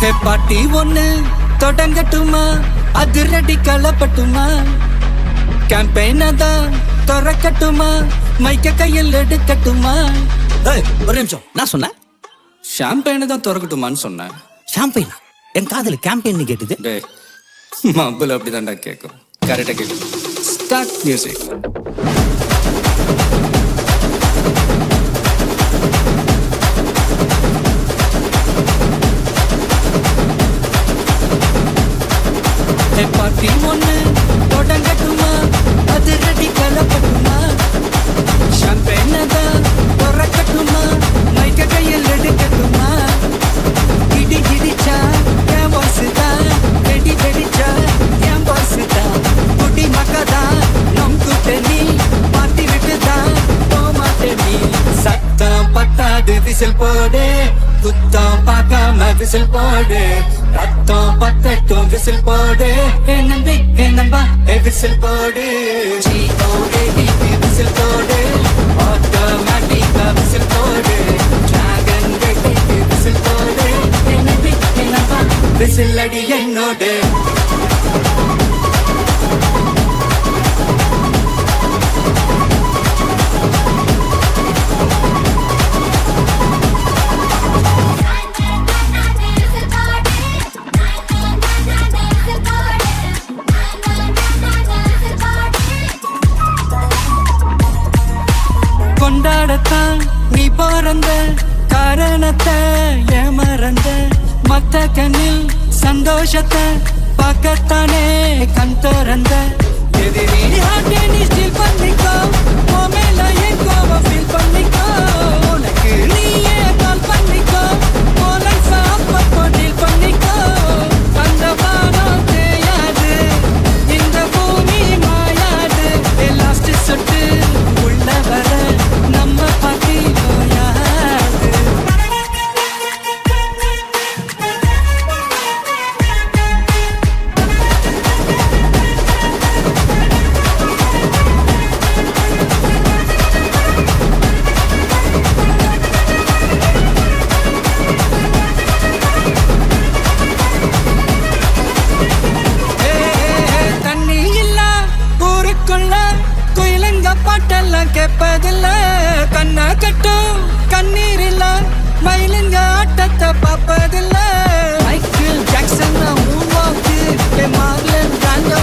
பாட்டி ஒண்ணு தொடங்கட்டுமா, அதிரடி கலப்பட்டுமா, கேம்பெயின தான் திறக்கட்டுமா, மைக்க கையில் எடுக்கட்டுமா. ஒரு நிமிஷம், நான் சொன்னேன் ஷாம்பெயின தான் திறக்கட்டுமான்னு சொன்னேன். ஷாம்பெயினா? என் காதல கேம்பெயின் கேட்டுது. டேய், மబ్బுல அப்படிதான்டா கேட்கும். கரெக்டா கேட்கும். Start music. பாட்டி ஒண்ணு தொடங்கட்டுமா, அது ரெடி கலப்பட்டுமா, ஷாம்பெயின தான் திறக்கட்டுமா, மைக்க கையில் எடுக்கட்டுமா. இடி இடிச்சா என் வாசுதான், வெடி வெடிச்சா என் வாசுதான், குடி மக்கதான் நம் கூட்டணி, பாட்டி விட்டுதான் போமாட்டே நீ. சத்தம் பத்தாது விசில் போடு, குத்தம் பார்க்காம விசில் போடு, ரத்தம் பத்தட்டும் விசில் போடு, என் நம்பி என் நம்பா விசில் போடு, GOAD விசில் போடு, ஆட்டோமேட்டிக்கா விசில் போடு, டிராகன் வெட்டிக்கு விசில் போடு, என் நம்பி என் நம்பா விசில் அடி என்னோடு. கொண்டாடத்தான் நீ பிறந்த காரணத்தை ஏமறந்த, மத்த கண்ணில் சந்தோஷத்தை பார்க்கத்தானே கண் திறந்த. எதிரி ஆட்டே நீ ஸ்டீல் பண்ணிக்கோ, உன் மேல என் கோவம் ஃபீல் பண்ணிக்கோ, உனக்கு நீயே கால் பண்ணிக்கோ, உன் லைஃப அப்பப்போ டீல் பண்ணிக்கோ. அந்த வானம் தேயாது, இந்த பூமி மாயாது, லாஸ்ட் சொட்டு உள்ள வர நம்ம பாட்டி போயாது. தண்ணி இல்ல ஊருக்குள்ள குயிலங்க பாட்டெல்லாம் கேட்பதில்ல, கண்ணா கட்டும் கண்ணீர் இல்ல மயிலுங்க ஆட்டத்தை பார்ப்பதில்ல. மைக்கேல் ஜாக்சன் மூவாக்கு, மார்லன் பிராண்டோ